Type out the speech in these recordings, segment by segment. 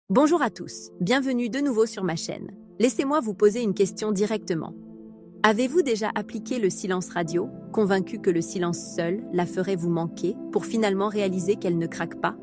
Bonjour à tous, bienvenue de nouveau sur ma chaîne. Laissez-moi vous poser une question directement. Avez-vous déjà appliqué le silence radio, convaincu que le silence seul la ferait vous manquer, pour finalement réaliser qu'elle ne craque pas?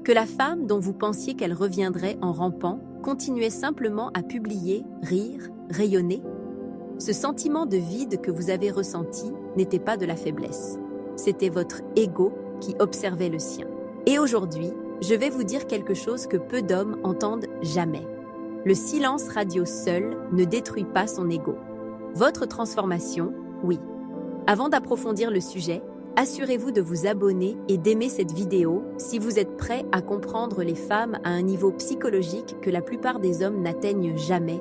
Que la femme dont vous pensiez qu'elle reviendrait en rampant continuait simplement à publier, rire, rayonner? Ce sentiment de vide que vous avez ressenti n'était pas de la faiblesse. C'était votre ego qui observait le sien. Et aujourd'hui, je vais vous dire quelque chose que peu d'hommes entendent jamais. Le silence radio seul ne détruit pas son ego. Votre transformation, oui. Avant d'approfondir le sujet, assurez-vous de vous abonner et d'aimer cette vidéo si vous êtes prêt à comprendre les femmes à un niveau psychologique que la plupart des hommes n'atteignent jamais,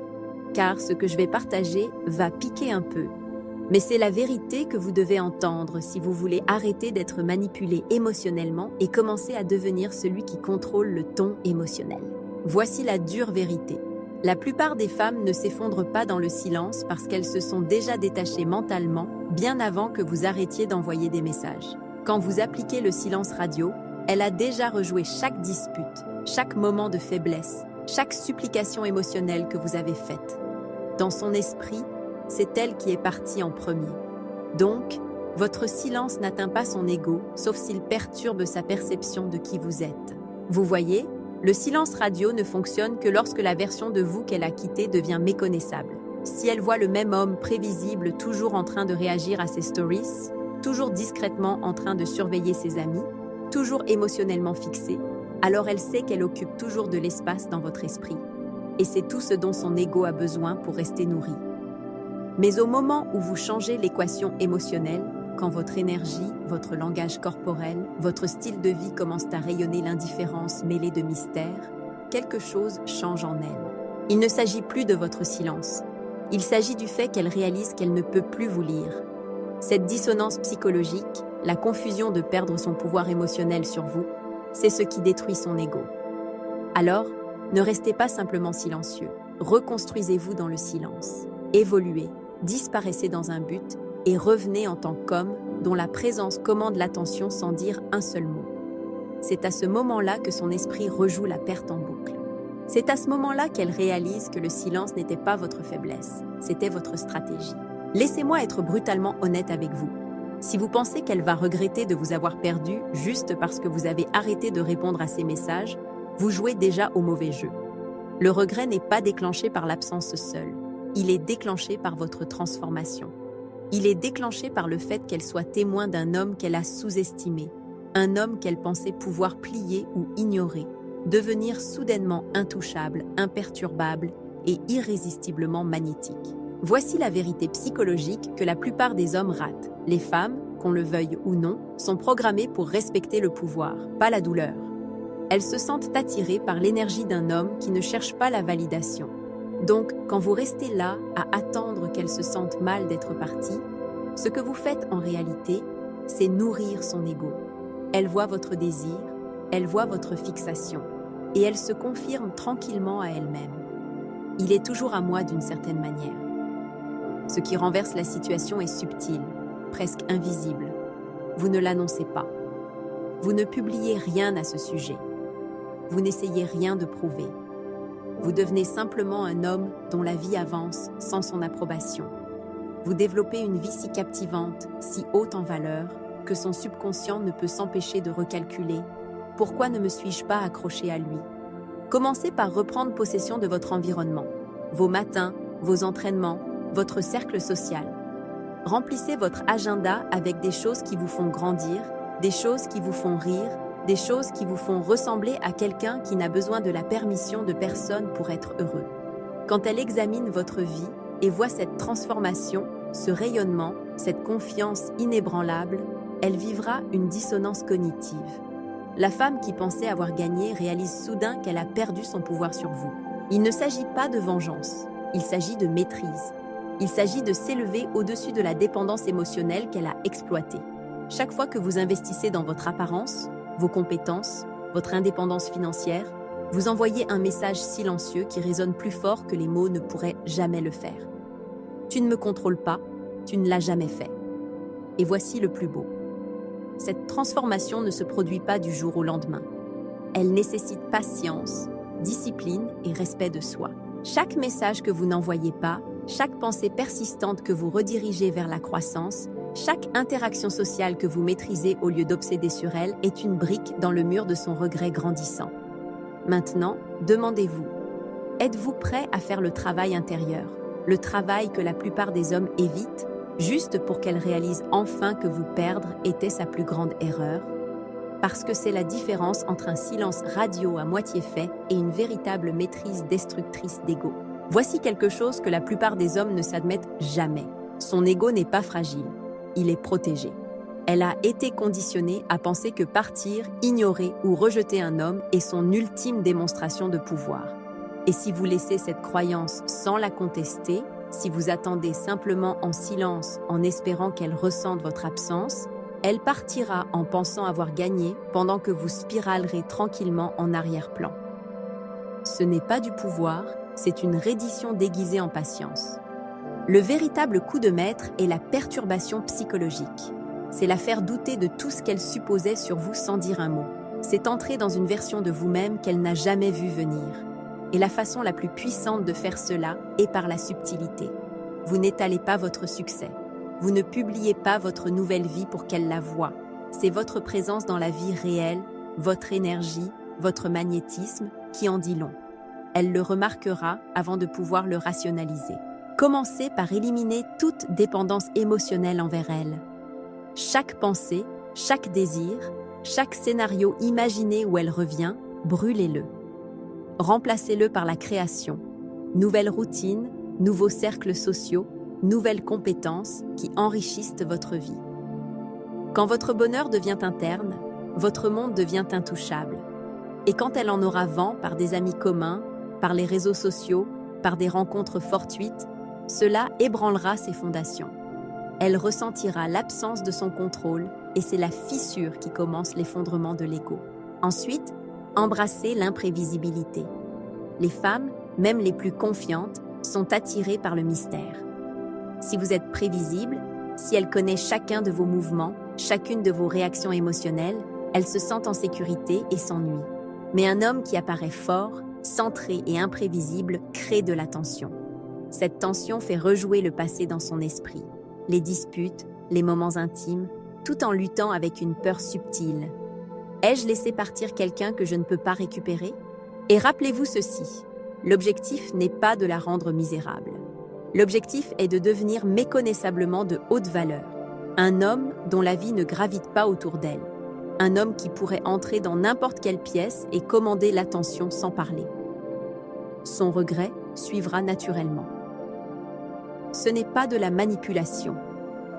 car ce que je vais partager va piquer un peu. Mais c'est la vérité que vous devez entendre si vous voulez arrêter d'être manipulé émotionnellement et commencer à devenir celui qui contrôle le ton émotionnel. Voici la dure vérité. La plupart des femmes ne s'effondrent pas dans le silence parce qu'elles se sont déjà détachées mentalement bien avant que vous arrêtiez d'envoyer des messages. Quand vous appliquez le silence radio, elle a déjà rejoué chaque dispute, chaque moment de faiblesse, chaque supplication émotionnelle que vous avez faite. Dans son esprit, c'est elle qui est partie en premier. Donc, votre silence n'atteint pas son ego, sauf s'il perturbe sa perception de qui vous êtes. Vous voyez, le silence radio ne fonctionne que lorsque la version de vous qu'elle a quittée devient méconnaissable. Si elle voit le même homme prévisible toujours en train de réagir à ses stories, toujours discrètement en train de surveiller ses amis, toujours émotionnellement fixé, alors elle sait qu'elle occupe toujours de l'espace dans votre esprit. Et c'est tout ce dont son ego a besoin pour rester nourri. Mais au moment où vous changez l'équation émotionnelle, quand votre énergie, votre langage corporel, votre style de vie commencent à rayonner l'indifférence mêlée de mystère, quelque chose change en elle. Il ne s'agit plus de votre silence. Il s'agit du fait qu'elle réalise qu'elle ne peut plus vous lire. Cette dissonance psychologique, la confusion de perdre son pouvoir émotionnel sur vous, c'est ce qui détruit son ego. Alors, ne restez pas simplement silencieux. Reconstruisez-vous dans le silence. Évoluez. Disparaissez dans un but et revenez en tant qu'homme dont la présence commande l'attention sans dire un seul mot. C'est à ce moment-là que son esprit rejoue la perte en boucle. C'est à ce moment-là qu'elle réalise que le silence n'était pas votre faiblesse, c'était votre stratégie. Laissez-moi être brutalement honnête avec vous. Si vous pensez qu'elle va regretter de vous avoir perdu juste parce que vous avez arrêté de répondre à ses messages, vous jouez déjà au mauvais jeu. Le regret n'est pas déclenché par l'absence seule. Il est déclenché par votre transformation. Il est déclenché par le fait qu'elle soit témoin d'un homme qu'elle a sous-estimé, un homme qu'elle pensait pouvoir plier ou ignorer, devenir soudainement intouchable, imperturbable et irrésistiblement magnétique. Voici la vérité psychologique que la plupart des hommes ratent. Les femmes, qu'on le veuille ou non, sont programmées pour respecter le pouvoir, pas la douleur. Elles se sentent attirées par l'énergie d'un homme qui ne cherche pas la validation. Donc, quand vous restez là à attendre qu'elle se sente mal d'être partie, ce que vous faites en réalité, c'est nourrir son ego. Elle voit votre désir, elle voit votre fixation, et elle se confirme tranquillement à elle-même. Il est toujours à moi d'une certaine manière. Ce qui renverse la situation est subtil, presque invisible. Vous ne l'annoncez pas. Vous ne publiez rien à ce sujet. Vous n'essayez rien de prouver. Vous devenez simplement un homme dont la vie avance sans son approbation. Vous développez une vie si captivante, si haute en valeur, que son subconscient ne peut s'empêcher de recalculer. Pourquoi ne me suis-je pas accroché à lui? Commencez par reprendre possession de votre environnement, vos matins, vos entraînements, votre cercle social. Remplissez votre agenda avec des choses qui vous font grandir, des choses qui vous font rire, des choses qui vous font ressembler à quelqu'un qui n'a besoin de la permission de personne pour être heureux. Quand elle examine votre vie et voit cette transformation, ce rayonnement, cette confiance inébranlable, elle vivra une dissonance cognitive. La femme qui pensait avoir gagné réalise soudain qu'elle a perdu son pouvoir sur vous. Il ne s'agit pas de vengeance, il s'agit de maîtrise. Il s'agit de s'élever au-dessus de la dépendance émotionnelle qu'elle a exploitée. Chaque fois que vous investissez dans votre apparence, vos compétences, votre indépendance financière, vous envoyez un message silencieux qui résonne plus fort que les mots ne pourraient jamais le faire. Tu ne me contrôles pas, tu ne l'as jamais fait. Et voici le plus beau. Cette transformation ne se produit pas du jour au lendemain. Elle nécessite patience, discipline et respect de soi. Chaque message que vous n'envoyez pas, chaque pensée persistante que vous redirigez vers la croissance, chaque interaction sociale que vous maîtrisez au lieu d'obséder sur elle est une brique dans le mur de son regret grandissant. Maintenant, demandez-vous, êtes-vous prêt à faire le travail intérieur, le travail que la plupart des hommes évitent, juste pour qu'elle réalise enfin que vous perdre était sa plus grande erreur? Parce que c'est la différence entre un silence radio à moitié fait et une véritable maîtrise destructrice d'ego. Voici quelque chose que la plupart des hommes ne s'admettent jamais. Son ego n'est pas fragile, il est protégé. Elle a été conditionnée à penser que partir, ignorer ou rejeter un homme est son ultime démonstration de pouvoir. Et si vous laissez cette croyance sans la contester, si vous attendez simplement en silence en espérant qu'elle ressente votre absence, elle partira en pensant avoir gagné pendant que vous spiralerez tranquillement en arrière-plan. Ce n'est pas du pouvoir, c'est une reddition déguisée en patience. Le véritable coup de maître est la perturbation psychologique. C'est la faire douter de tout ce qu'elle supposait sur vous sans dire un mot. C'est entrer dans une version de vous-même qu'elle n'a jamais vue venir. Et la façon la plus puissante de faire cela est par la subtilité. Vous n'étalez pas votre succès. Vous ne publiez pas votre nouvelle vie pour qu'elle la voie. C'est votre présence dans la vie réelle, votre énergie, votre magnétisme qui en dit long. Elle le remarquera avant de pouvoir le rationaliser. Commencez par éliminer toute dépendance émotionnelle envers elle. Chaque pensée, chaque désir, chaque scénario imaginé où elle revient, brûlez-le. Remplacez-le par la création. Nouvelles routines, nouveaux cercles sociaux, nouvelles compétences qui enrichissent votre vie. Quand votre bonheur devient interne, votre monde devient intouchable. Et quand elle en aura vent par des amis communs, par les réseaux sociaux, par des rencontres fortuites, cela ébranlera ses fondations. Elle ressentira l'absence de son contrôle et c'est la fissure qui commence l'effondrement de l'ego. Ensuite, embrassez l'imprévisibilité. Les femmes, même les plus confiantes, sont attirées par le mystère. Si vous êtes prévisible, si elle connaît chacun de vos mouvements, chacune de vos réactions émotionnelles, elle se sent en sécurité et s'ennuie. Mais un homme qui apparaît fort, centré et imprévisible crée de la tension. Cette tension fait rejouer le passé dans son esprit, les disputes, les moments intimes, tout en luttant avec une peur subtile. Ai-je laissé partir quelqu'un que je ne peux pas récupérer? Et rappelez-vous ceci, l'objectif n'est pas de la rendre misérable. L'objectif est de devenir méconnaissablement de haute valeur. Un homme dont la vie ne gravite pas autour d'elle. Un homme qui pourrait entrer dans n'importe quelle pièce et commander l'attention sans parler. Son regret suivra naturellement. Ce n'est pas de la manipulation.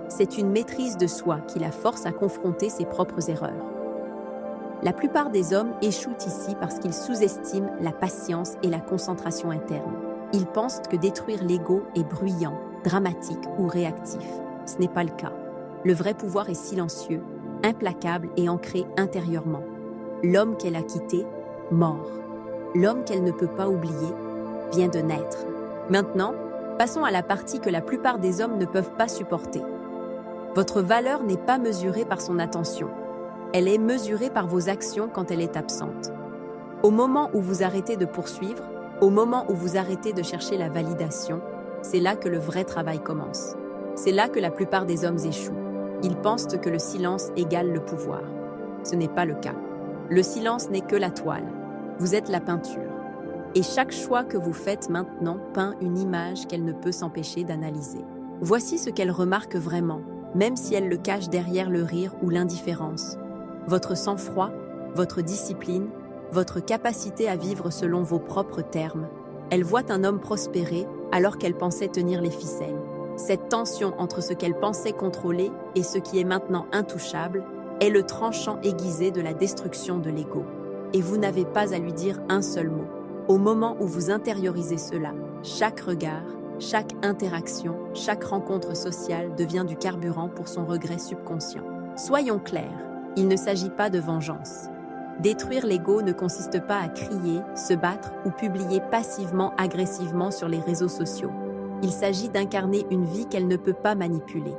C'est une maîtrise de soi qui la force à confronter ses propres erreurs. La plupart des hommes échouent ici parce qu'ils sous-estiment la patience et la concentration interne. Ils pensent que détruire l'ego est bruyant, dramatique ou réactif. Ce n'est pas le cas. Le vrai pouvoir est silencieux, implacable et ancré intérieurement. L'homme qu'elle a quitté, mort. L'homme qu'elle ne peut pas oublier, vient de naître. Maintenant, passons à la partie que la plupart des hommes ne peuvent pas supporter. Votre valeur n'est pas mesurée par son attention. Elle est mesurée par vos actions quand elle est absente. Au moment où vous arrêtez de poursuivre, au moment où vous arrêtez de chercher la validation, c'est là que le vrai travail commence. C'est là que la plupart des hommes échouent. Ils pensent que le silence égale le pouvoir. Ce n'est pas le cas. Le silence n'est que la toile. Vous êtes la peinture. Et chaque choix que vous faites maintenant peint une image qu'elle ne peut s'empêcher d'analyser. Voici ce qu'elle remarque vraiment, même si elle le cache derrière le rire ou l'indifférence. Votre sang-froid, votre discipline, votre capacité à vivre selon vos propres termes. Elle voit un homme prospérer alors qu'elle pensait tenir les ficelles. Cette tension entre ce qu'elle pensait contrôler et ce qui est maintenant intouchable est le tranchant aiguisé de la destruction de l'ego. Et vous n'avez pas à lui dire un seul mot. Au moment où vous intériorisez cela, chaque regard, chaque interaction, chaque rencontre sociale devient du carburant pour son regret subconscient. Soyons clairs, il ne s'agit pas de vengeance. Détruire l'ego ne consiste pas à crier, se battre ou publier passivement, agressivement sur les réseaux sociaux. Il s'agit d'incarner une vie qu'elle ne peut pas manipuler.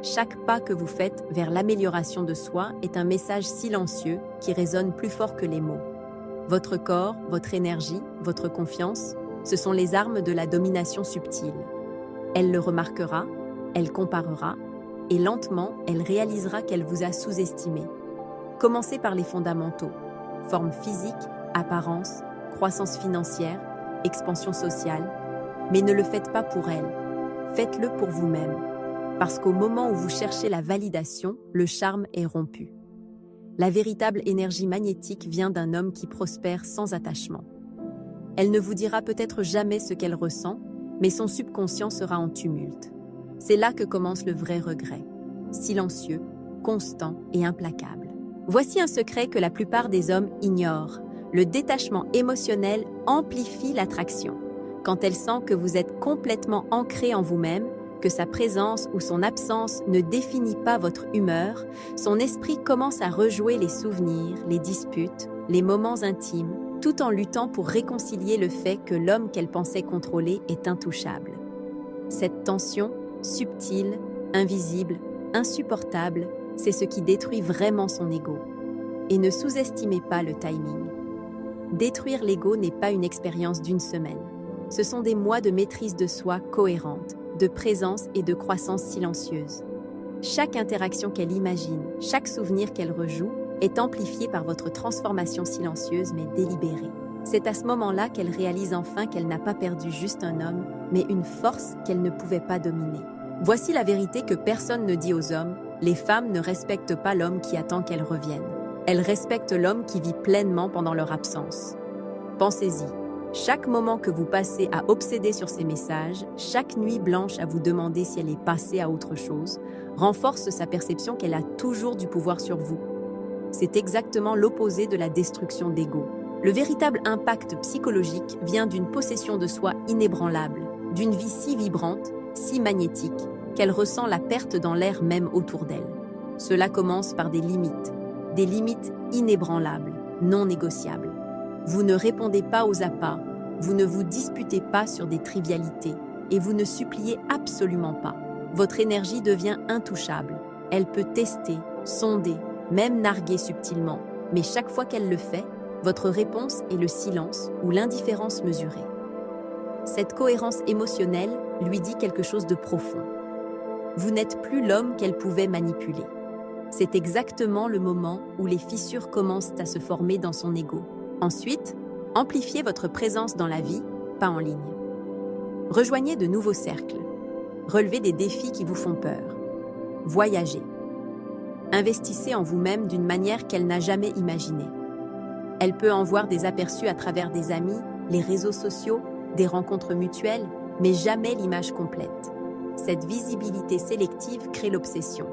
Chaque pas que vous faites vers l'amélioration de soi est un message silencieux qui résonne plus fort que les mots. Votre corps, votre énergie, votre confiance, ce sont les armes de la domination subtile. Elle le remarquera, elle comparera, et lentement, elle réalisera qu'elle vous a sous-estimé. Commencez par les fondamentaux. Forme physique, apparence, croissance financière, expansion sociale. Mais ne le faites pas pour elle. Faites-le pour vous-même. Parce qu'au moment où vous cherchez la validation, le charme est rompu. La véritable énergie magnétique vient d'un homme qui prospère sans attachement. Elle ne vous dira peut-être jamais ce qu'elle ressent, mais son subconscient sera en tumulte. C'est là que commence le vrai regret. Silencieux, constant et implacable. Voici un secret que la plupart des hommes ignorent. Le détachement émotionnel amplifie l'attraction. Quand elle sent que vous êtes complètement ancré en vous-même, que sa présence ou son absence ne définit pas votre humeur, son esprit commence à rejouer les souvenirs, les disputes, les moments intimes, tout en luttant pour réconcilier le fait que l'homme qu'elle pensait contrôler est intouchable. Cette tension, subtile, invisible, insupportable, c'est ce qui détruit vraiment son ego. Et ne sous-estimez pas le timing. Détruire l'ego n'est pas une expérience d'une semaine. Ce sont des mois de maîtrise de soi cohérente, de présence et de croissance silencieuse. Chaque interaction qu'elle imagine, chaque souvenir qu'elle rejoue, est amplifié par votre transformation silencieuse mais délibérée. C'est à ce moment-là qu'elle réalise enfin qu'elle n'a pas perdu juste un homme, mais une force qu'elle ne pouvait pas dominer. Voici la vérité que personne ne dit aux hommes, les femmes ne respectent pas l'homme qui attend qu'elles reviennent. Elles respectent l'homme qui vit pleinement pendant leur absence. Pensez-y. Chaque moment que vous passez à obséder sur ses messages, chaque nuit blanche à vous demander si elle est passée à autre chose, renforce sa perception qu'elle a toujours du pouvoir sur vous. C'est exactement l'opposé de la destruction d'ego. Le véritable impact psychologique vient d'une possession de soi inébranlable, d'une vie si vibrante, si magnétique, qu'elle ressent la perte dans l'air même autour d'elle. Cela commence par des limites inébranlables, non négociables. Vous ne répondez pas aux appâts, vous ne vous disputez pas sur des trivialités et vous ne suppliez absolument pas. Votre énergie devient intouchable. Elle peut tester, sonder, même narguer subtilement, mais chaque fois qu'elle le fait, votre réponse est le silence ou l'indifférence mesurée. Cette cohérence émotionnelle lui dit quelque chose de profond. Vous n'êtes plus l'homme qu'elle pouvait manipuler. C'est exactement le moment où les fissures commencent à se former dans son ego. Ensuite, amplifiez votre présence dans la vie, pas en ligne. Rejoignez de nouveaux cercles. Relevez des défis qui vous font peur. Voyagez. Investissez en vous-même d'une manière qu'elle n'a jamais imaginée. Elle peut en voir des aperçus à travers des amis, les réseaux sociaux, des rencontres mutuelles, mais jamais l'image complète. Cette visibilité sélective crée l'obsession.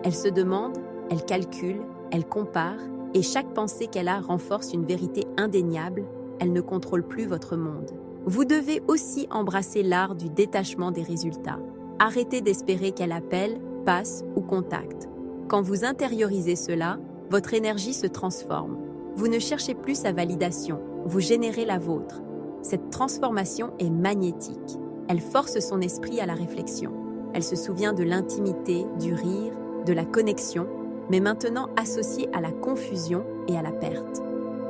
Elle se demande, elle calcule, elle compare, et chaque pensée qu'elle a renforce une vérité indéniable, elle ne contrôle plus votre monde. Vous devez aussi embrasser l'art du détachement des résultats. Arrêtez d'espérer qu'elle appelle, passe ou contacte. Quand vous intériorisez cela, votre énergie se transforme. Vous ne cherchez plus sa validation, vous générez la vôtre. Cette transformation est magnétique. Elle force son esprit à la réflexion. Elle se souvient de l'intimité, du rire, de la connexion, mais maintenant associée à la confusion et à la perte.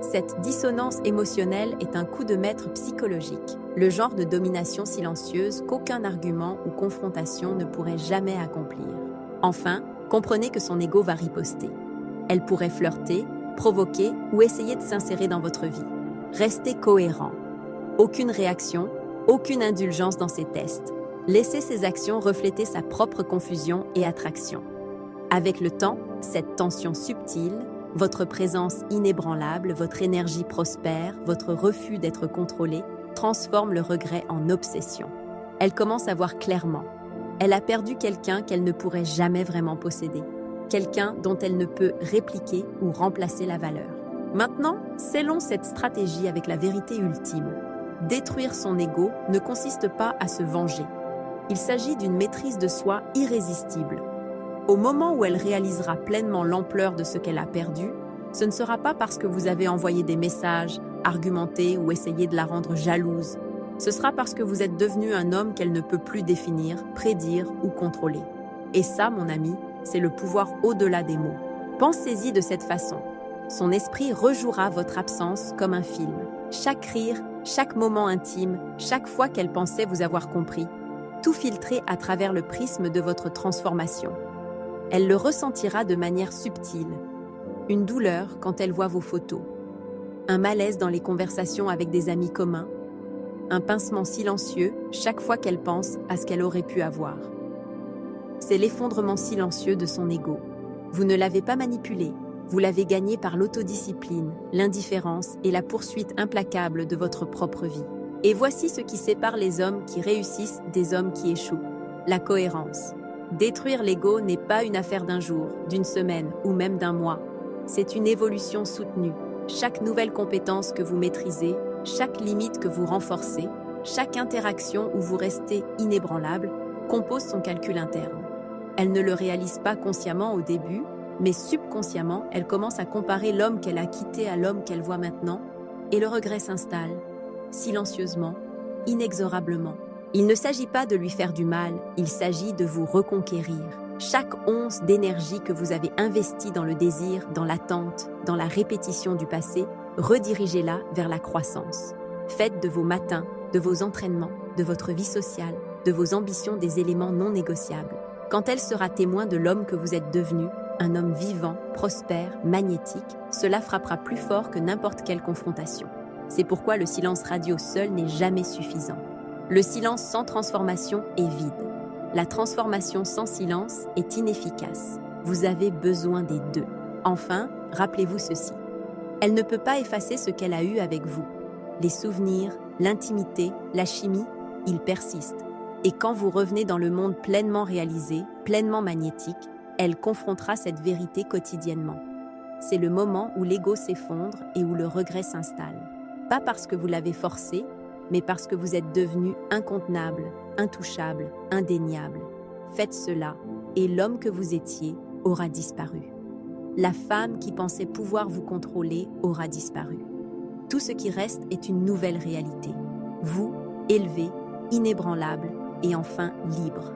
Cette dissonance émotionnelle est un coup de maître psychologique, le genre de domination silencieuse qu'aucun argument ou confrontation ne pourrait jamais accomplir. Enfin, comprenez que son ego va riposter. Elle pourrait flirter, provoquer ou essayer de s'insérer dans votre vie. Restez cohérent. Aucune réaction, aucune indulgence dans ses tests. Laissez ses actions refléter sa propre confusion et attraction. Avec le temps, cette tension subtile, votre présence inébranlable, votre énergie prospère, votre refus d'être contrôlé, transforme le regret en obsession. Elle commence à voir clairement. Elle a perdu quelqu'un qu'elle ne pourrait jamais vraiment posséder. Quelqu'un dont elle ne peut répliquer ou remplacer la valeur. Maintenant, scellons cette stratégie avec la vérité ultime. Détruire son ego ne consiste pas à se venger. Il s'agit d'une maîtrise de soi irrésistible. Au moment où elle réalisera pleinement l'ampleur de ce qu'elle a perdu, ce ne sera pas parce que vous avez envoyé des messages, argumenté ou essayé de la rendre jalouse. Ce sera parce que vous êtes devenu un homme qu'elle ne peut plus définir, prédire ou contrôler. Et ça, mon ami, c'est le pouvoir au-delà des mots. Pensez-y de cette façon. Son esprit rejouera votre absence comme un film. Chaque rire, chaque moment intime, chaque fois qu'elle pensait vous avoir compris, tout filtré à travers le prisme de votre transformation. Elle le ressentira de manière subtile. Une douleur quand elle voit vos photos. Un malaise dans les conversations avec des amis communs. Un pincement silencieux chaque fois qu'elle pense à ce qu'elle aurait pu avoir. C'est l'effondrement silencieux de son ego. Vous ne l'avez pas manipulé, vous l'avez gagné par l'autodiscipline, l'indifférence et la poursuite implacable de votre propre vie. Et voici ce qui sépare les hommes qui réussissent des hommes qui échouent. La cohérence. Détruire l'ego n'est pas une affaire d'un jour, d'une semaine ou même d'un mois. C'est une évolution soutenue. Chaque nouvelle compétence que vous maîtrisez, chaque limite que vous renforcez, chaque interaction où vous restez inébranlable, compose son calcul interne. Elle ne le réalise pas consciemment au début, mais subconsciemment, elle commence à comparer l'homme qu'elle a quitté à l'homme qu'elle voit maintenant, et le regret s'installe, silencieusement, inexorablement. Il ne s'agit pas de lui faire du mal, il s'agit de vous reconquérir. Chaque once d'énergie que vous avez investie dans le désir, dans l'attente, dans la répétition du passé, redirigez-la vers la croissance. Faites de vos matins, de vos entraînements, de votre vie sociale, de vos ambitions des éléments non négociables. Quand elle sera témoin de l'homme que vous êtes devenu, un homme vivant, prospère, magnétique, cela frappera plus fort que n'importe quelle confrontation. C'est pourquoi le silence radio seul n'est jamais suffisant. Le silence sans transformation est vide. La transformation sans silence est inefficace. Vous avez besoin des deux. Enfin, rappelez-vous ceci. Elle ne peut pas effacer ce qu'elle a eu avec vous. Les souvenirs, l'intimité, la chimie, ils persistent. Et quand vous revenez dans le monde pleinement réalisé, pleinement magnétique, elle confrontera cette vérité quotidiennement. C'est le moment où l'ego s'effondre et où le regret s'installe. Pas parce que vous l'avez forcé, mais parce que vous êtes devenu incontenable, intouchable, indéniable. Faites cela, et l'homme que vous étiez aura disparu. La femme qui pensait pouvoir vous contrôler aura disparu. Tout ce qui reste est une nouvelle réalité. Vous, élevé, inébranlable et enfin libre.